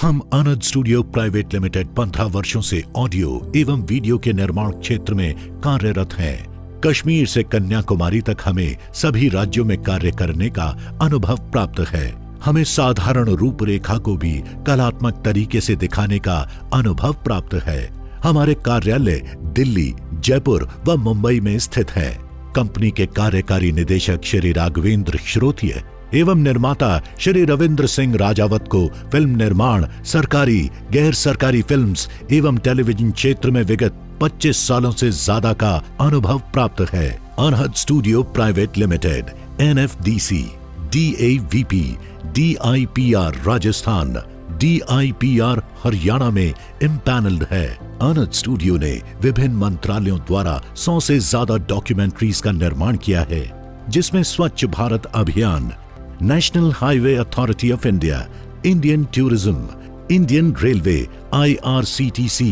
हम आनंद studio private limited 15 वर्षों से ऑडियो एवं वीडियो के निर्माण क्षेत्र में कार्यरत हैं। कश्मीर से कन्याकुमारी तक हमें सभी राज्यों में कार्य करने का अनुभव प्राप्त है। हमें साधारण रूपरेखा को भी कलात्मक तरीके से दिखाने का अनुभव प्राप्त है। हमारे कार्यालय दिल्ली, जयपुर व मुंबई में स्थित है। कंपनी के कार्यकारी निदेशक श्री राघवेंद्र श्रोतिय एवं निर्माता श्री रविंद्र सिंह राजावत को फिल्म निर्माण, सरकारी, गैर सरकारी फिल्म्स एवं टेलीविजन क्षेत्र में विगत 25 सालों से ज्यादा का अनुभव प्राप्त है। Anhad studio private limited, NFDC, DAVP, DIPR Rajasthan, DIPR Haryana में इम्पैनल्ड है। अनहद स्टूडियो ने विभिन्न मंत्रालयों द्वारा 100 से ज्यादा डॉक्यूमेंट्रीज का निर्माण किया है, जिसमें स्वच्छ भारत अभियान, national highway authority of India, Indian tourism, Indian railway, IRCTC,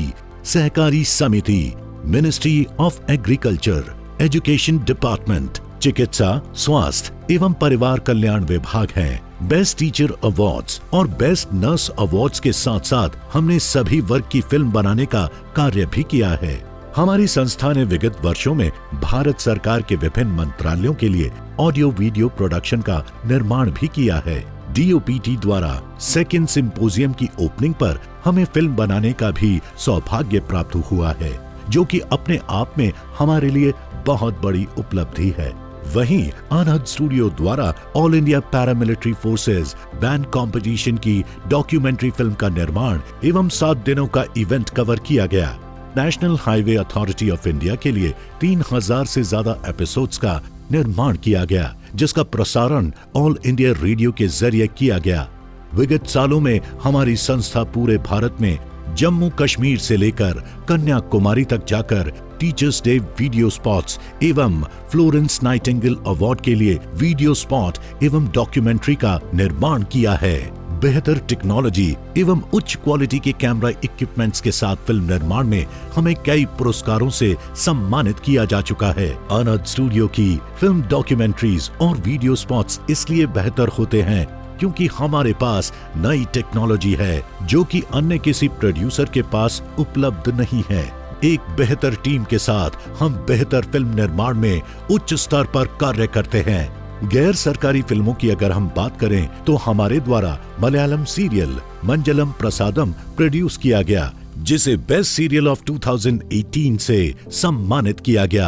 सहकारी समिति, ministry of agriculture, education department, चिकित्सा, स्वास्थ्य एवं परिवार कल्याण विभाग हैं। बेस्ट टीचर अवार्ड्स और बेस्ट नर्स अवार्ड्स के साथ साथ हमने सभी वर्ग की फिल्म बनाने का कार्य भी किया है। हमारी संस्था ने विगत वर्षों में भारत सरकार के विभिन्न मंत्रालयों के लिए ऑडियो वीडियो प्रोडक्शन का निर्माण भी किया है। DOPT द्वारा सेकंड सिंपोजियम की ओपनिंग पर हमें फिल्म बनाने का भी सौभाग्य प्राप्त हुआ है, जो कि अपने आप में हमारे लिए बहुत बड़ी उपलब्धि है। वहीं अनहद स्टूडियो द्वारा all India paramilitary forces band competition की डॉक्यूमेंट्री फिल्म का निर्माण एवं 7 दिनों का इवेंट कवर किया गया। National highway authority of India के लिए 3000 से ज्यादा एपिसोड्स का निर्माण किया गया, जिसका प्रसारण ऑल इंडिया रेडियो के जरिए किया गया। विगत सालों में हमारी संस्था पूरे भारत में जम्मू कश्मीर से लेकर कन्याकुमारी तक जाकर टीचर्स डे वीडियो स्पॉट्स एवं फ्लोरेंस नाइटिंगेल अवार्ड के लिए वीडियो स्पॉट एवं डॉक्यूमेंट्री का निर्माण किया है। बेहतर टेक्नोलॉजी एवं उच्च क्वालिटी के कैमरा इक्विपमेंट्स के साथ फिल्म निर्माण में हमें कई पुरस्कारों से सम्मानित किया जा चुका है। अनहद स्टूडियो की फिल्म डॉक्यूमेंट्रीज और वीडियो स्पॉट्स इसलिए बेहतर होते हैं क्योंकि हमारे पास नई टेक्नोलॉजी है, जो कि अन्य किसी प्रोड्यूसर के पास उपलब्ध नहीं है। एक बेहतर टीम के साथ हम बेहतर फिल्म निर्माण में उच्च स्तर पर कार्य करते हैं। गैर सरकारी फिल्मों की अगर हम बात करें तो हमारे द्वारा मलयालम सीरियल मंजलम प्रसादम प्रोड्यूस किया गया, जिसे बेस्ट सीरियल ऑफ 2018 से सम्मानित किया गया।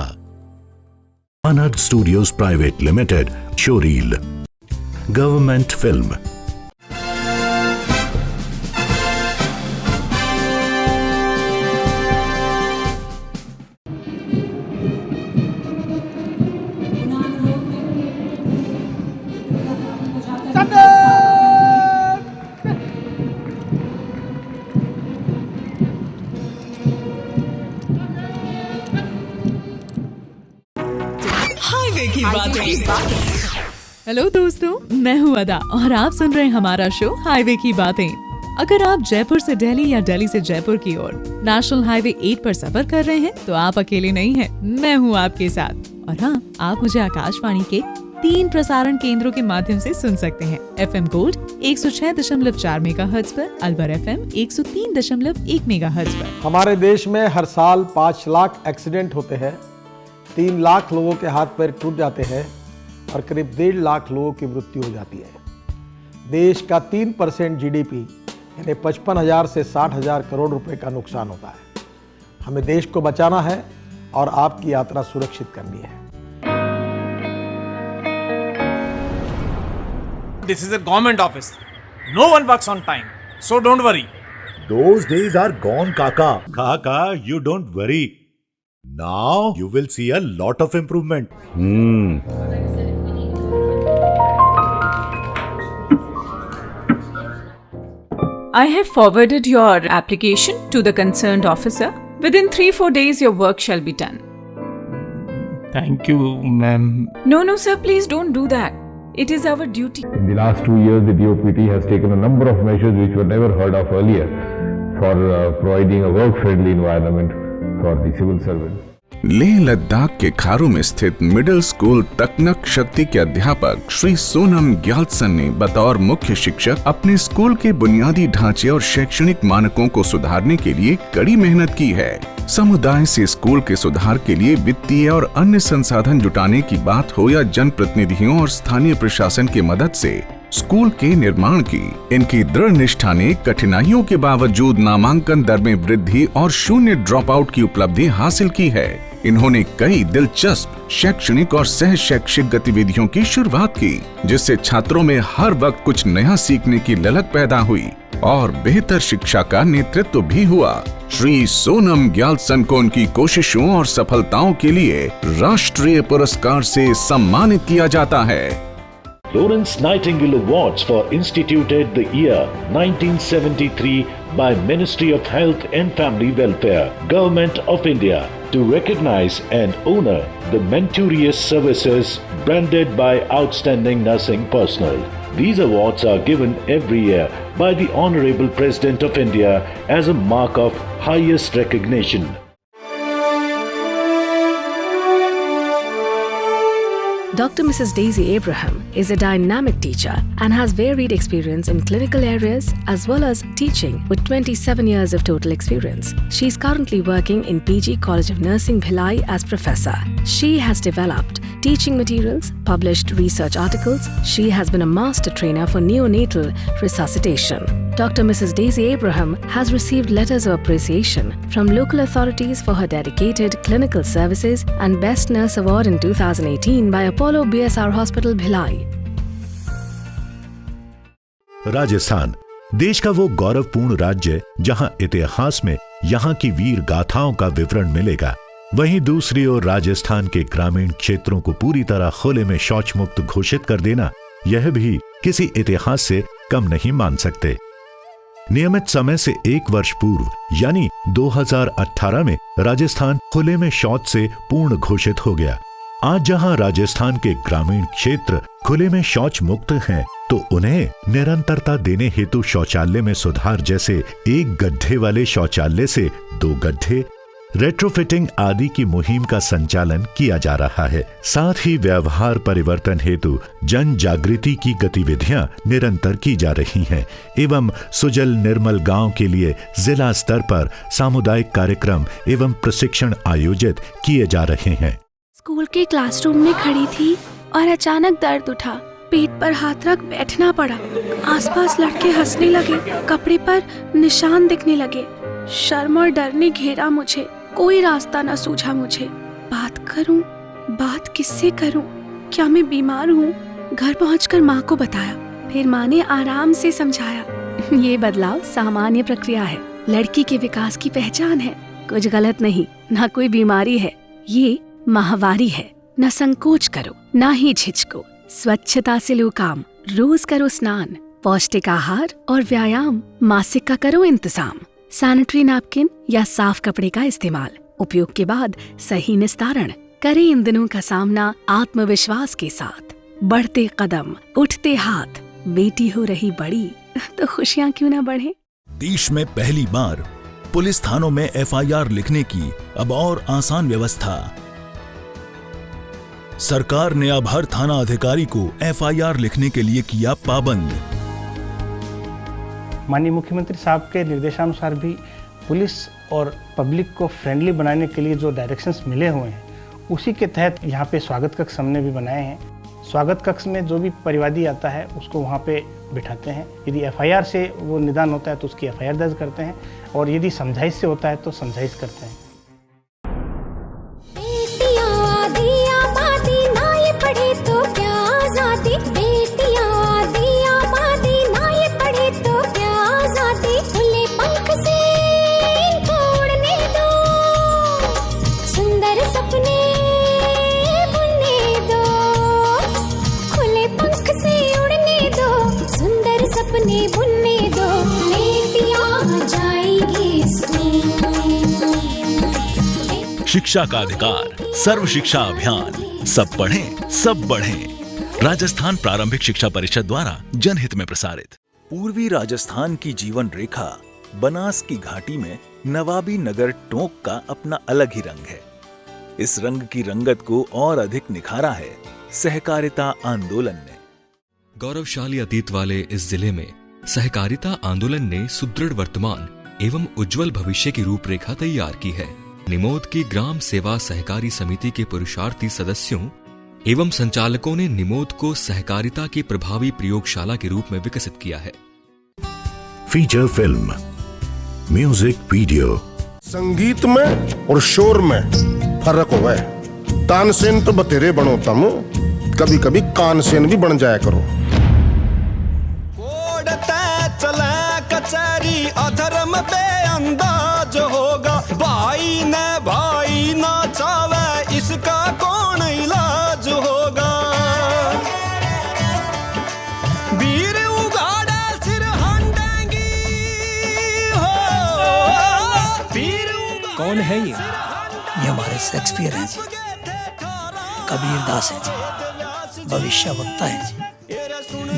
Anhad studios private limited, showreel, government film. Hello दोस्तों, मैं हूँ अदा और आप सुन रहे हैं हमारा शो हाईवे की बातें। अगर आप जयपुर से दिल्ली या दिल्ली से जयपुर की ओर नेशनल हाईवे 8 पर सफर कर रहे हैं तो आप अकेले नहीं हैं, मैं हूँ आपके साथ। और हाँ, आप मुझे आकाशवाणी के 3 प्रसारण केंद्रों के माध्यम से सुन सकते हैं। FM गोल्ड 106.4 मेगाहर्ट्ज पर, अलवर FM 103.1 मेगाहर्ट्ज पर। हमारे देश में हर साल 5 लाख एक्सीडेंट होते हैं, 3 लाख लोगों के हाथ पैर टूट जाते हैं और करीब 1.5 लाख लोगों की मृत्यु हो जाती है। देश का 3% GDP यानी 55,000 से 60,000 करोड़ रुपए का नुकसान होता है। हमें देश को बचाना है और आपकी यात्रा सुरक्षित करनी है। This is a government office. No one works on time, so don't worry. Those days are gone, Kaka. Kaka, you don't worry. Now you will see a lot of improvement. I have forwarded your application to the concerned officer. Within 3-4 days, your work shall be done. Thank you, ma'am. No, sir, please don't do that. It is our duty. In the last 2 years, the DOPT has taken a number of measures which were never heard of earlier for providing a work-friendly environment for the civil servants. Leh Ladakh के खारू में स्थित middle school तकनक शक्ति के अध्यापक श्री सोनम ग्याल्सन ने बतौर मुख्य शिक्षक अपने स्कूल के बुनियादी ढांचे और शैक्षणिक मानकों को सुधारने के लिए कड़ी मेहनत की है। समुदाय से स्कूल के सुधार के लिए वित्तीय और अन्य संसाधन जुटाने की बात हो या जनप्रतिनिधियों और स्थानीय प्रशासन की मदद से स्कूल के निर्माण की, इनकी दृढ़ निष्ठा ने कठिनाइयों के बावजूद नामांकन दर में वृद्धि और शून्य ड्रॉप आउट की उपलब्धि हासिल की है। इन्होंने कई दिलचस्प शैक्षणिक और सह शैक्षिक गतिविधियों की शुरुआत की, जिससे छात्रों में हर वक्त कुछ नया सीखने की ललक पैदा हुई और बेहतर शिक्षा का नेतृत्व भी हुआ। श्री सोनम ग्याल्सन को उनकी कोशिशों और सफलताओं के लिए राष्ट्रीय पुरस्कार से सम्मानित किया जाता है। Florence Nightingale Awards for instituted the year 1973 by Ministry of Health and Family Welfare, Government of India, to recognize and honor the meritorious services branded by outstanding nursing personnel. These awards are given every year by the Honorable President of India as a mark of highest recognition. Dr. Mrs. Daisy Abraham is a dynamic teacher and has varied experience in clinical areas as well as teaching with 27 years of total experience. She is currently working in PG College of Nursing Bhilai as professor. She has developed teaching materials, published research articles. She has been a master trainer for neonatal resuscitation. Dr. Mrs. Daisy Abraham has received letters of appreciation from local authorities for her dedicated clinical services and Best Nurse Award in 2018 by Apollo BSR Hospital, Bhilai. Rajasthan देश का वो गौरवपूर्ण राज्य जहां इतिहास में यहां की वीर गाथाओं का विवरण मिलेगा, वहीं दूसरी ओर राजस्थान के ग्रामीण क्षेत्रों को पूरी तरह खुले में शौच मुक्त घोषित कर देना, यह भी किसी इतिहास से कम नहीं मान सकते। नियमित समय से एक वर्ष पूर्व यानी 2018 में राजस्थान खुले में शौच से पूर्ण घोषित हो गया। आज जहां राजस्थान के ग्रामीण क्षेत्र खुले में शौच मुक्त हैं, तो उन्हें निरंतरता देने हेतु शौचालय में सुधार जैसे एक गड्ढे वाले शौचालय से 2 गड्ढे, रेट्रोफिटिंग आदि की मुहिम का संचालन किया जा रहा है। साथ ही व्यवहार परिवर्तन हेतु जन जागृति की गतिविधियां निरंतर की जा रही हैं एवं सुजल निर्मल गांव के लिए जिला स्तर पर सामुदायिक कार्यक्रम एवं प्रशिक्षण आयोजित किए जा रहे हैं। स्कूल के क्लासरूम में खड़ी थी और अचानक दर्द उठा, पेट पर हाथ रख बैठना पड़ा। आसपास लड़के हंसने लगे, कपड़े पर निशान दिखने लगे। शर्म और डर ने घेरा मुझे, कोई रास्ता न सूझा मुझे। बात करूं, बात किससे करूं? क्या मैं बीमार हूं? घर पहुंचकर माँ को बताया, फिर माँ ने आराम से समझाया, ये बदलाव सामान्य प्रक्रिया है, लड़की के विकास की पहचान है, कुछ गलत नहीं, ना कोई बीमारी है, ये माहवारी है। न संकोच करो, ना ही झिझको, स्वच्छता से लो काम, रोज करो स्नान, पौष्टिक आहार और व्यायाम, मासिक का करो इंतजाम, सैनिटरी नैपकिन या साफ कपड़े का इस्तेमाल, उपयोग के बाद सही निस्तारण, करें इन दिनों का सामना आत्मविश्वास के साथ, बढ़ते कदम, उठते हाथ, बेटी हो रही बड़ी तो खुशियाँ क्यों ना बढ़े। देश में पहली बार पुलिस थानों में FIR लिखने की अब और आसान व्यवस्था। सरकार ने अब हर थाना अधिकारी को FIR लिखने के लिए किया पाबंद। माननीय मुख्यमंत्री साहब के निर्देशानुसार भी पुलिस और पब्लिक को फ्रेंडली बनाने के लिए जो डायरेक्शंस मिले हुए हैं, उसी के तहत यहाँ पे स्वागत कक्ष हमने भी बनाए हैं। स्वागत कक्ष में जो भी परिवादी आता है उसको वहाँ पे बिठाते हैं। यदि FIR से वो निदान होता है तो उसकी FIR दर्ज करते हैं, और यदि समझाइश से होता है तो समझाइश करते हैं। शिक्षा का अधिकार, सर्व शिक्षा अभियान, सब पढ़ें सब बढ़ें। राजस्थान प्रारंभिक शिक्षा परिषद द्वारा जनहित में प्रसारित। पूर्वी राजस्थान की जीवन रेखा बनास की घाटी में नवाबी नगर टोंक का अपना अलग ही रंग है। इस रंग की रंगत को और अधिक निखारा है सहकारिता आंदोलन ने। गौरवशाली अतीत वाले इस जिले में सहकारिता आंदोलन ने सुदृढ़ वर्तमान एवं उज्जवल भविष्य की रूपरेखा तैयार की है। निमोद की ग्राम सेवा सहकारी समिति के पुरुषार्थी सदस्यों एवं संचालकों ने निमोद को सहकारिता की प्रभावी प्रयोगशाला के रूप में विकसित किया है। Feature film, music video. संगीत में और शोर में फर्क हो गए। तानसेन तो बतेरे बनोता हूँ, कभी कभी कानसेन भी बन जाया करो। चला कचहरी अधर्म पे अंदाज होगा, भाई न चावे इसका कौन इलाज होगा। वीर उगाड़ा सिर हंडेंगी हो, वीर कौन है ये हमारे शेक्सपियर हैं जी, कबीर दास हैं जी, भविष्य वक्ता हैं जी,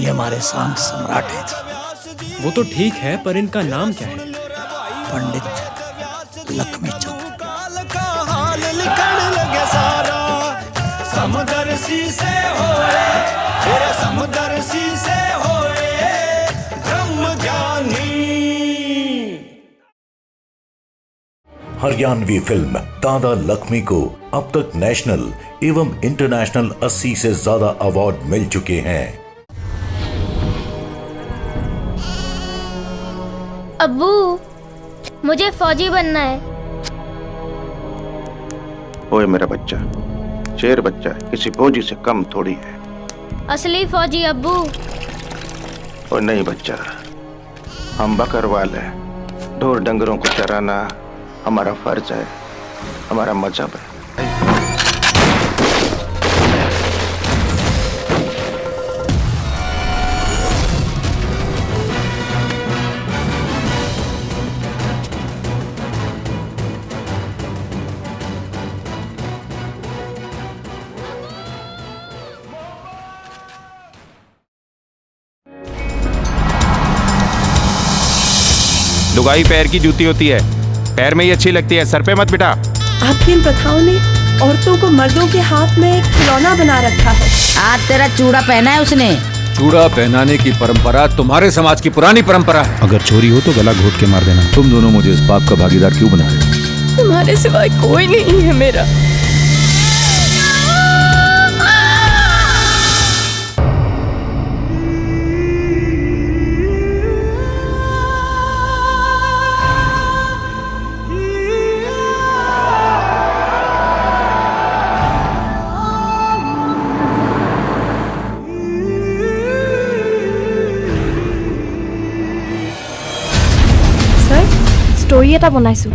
ये हमारे सांग सम्राट हैं जी। वो तो ठीक है, पर इनका नाम क्या है? पंडित लक्ष्मी चंद। का हाल लिखण लगे सारा, समदर्शी से होए, तेरे समदर्शी से होए ब्रह्म ज्ञानी। हरियाणवी फिल्म दादा लक्ष्मी को अब तक नेशनल एवं इंटरनेशनल 80 से ज्यादा अवार्ड मिल चुके हैं। अब्बू, मुझे फौजी बनना है। ओए मेरा बच्चा, शेर बच्चा किसी फौजी से कम थोड़ी है। असली फौजी अब्बू। ओए नहीं बच्चा, हम बकर वाले, ढोर डंगरों को चराना हमारा फर्ज है, हमारा मजहब है। लुगाई पैर की जूती होती है, पैर में ही अच्छी लगती है, सर पे मत बिठा। आपकी इन प्रथाओं ने औरतों को मर्दों के हाथ में एक खिलौना बना रखा है। आज तेरा चूड़ा पहना है उसने। चूड़ा पहनाने की परंपरा तुम्हारे समाज की पुरानी परंपरा है। अगर चोरी हो तो गला घोट के मार देना। तुम दोनों मुझे इस पाप का भागीदार क्यों बना रहे हो? तुम्हारे सिवाय कोई नहीं है मेरा। ষ্টৰী এটা বনাইছো।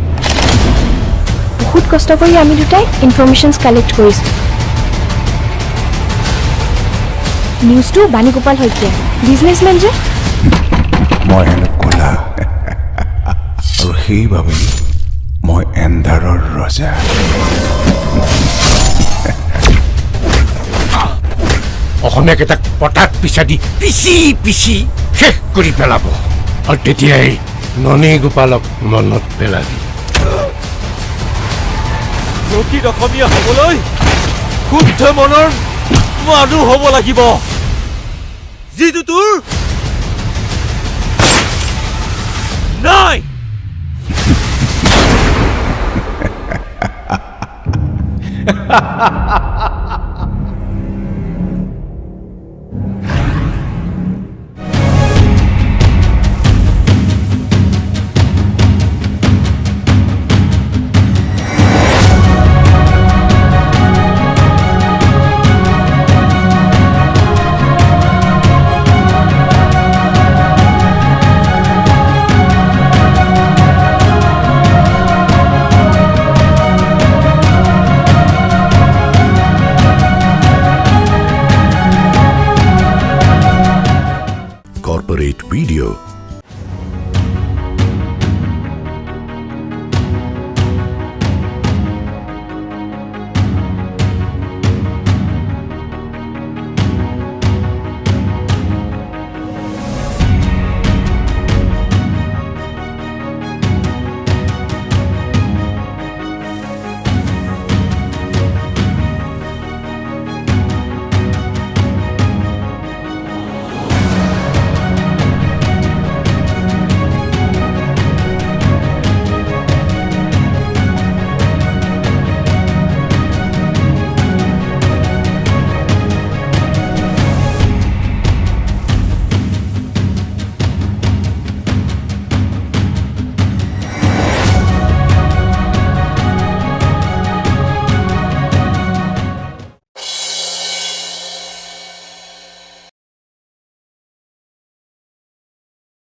বহুত কষ্ট কৰি আমি দুটাই ইনফৰমেশ্যনছ কালেক্ট কৰিছো। নিউজটো বাণীগোপাল শইকীয়া, বিজনেছমেন যে। মই হেনো ক'লা আৰু সেইবাবে মই এন্ধাৰৰ ৰজা। অসমীয়াকেইটাক পটাত পিছা দি পিছি শেষ কৰি পেলাব, আৰু তেতিয়াই ননী গোপালক মনত পেলাবি। প্ৰকৃত অসমীয়া হ'বলৈ শুদ্ধ মনৰ মানুহ হ'ব লাগিব, যিটো তোৰ নাই।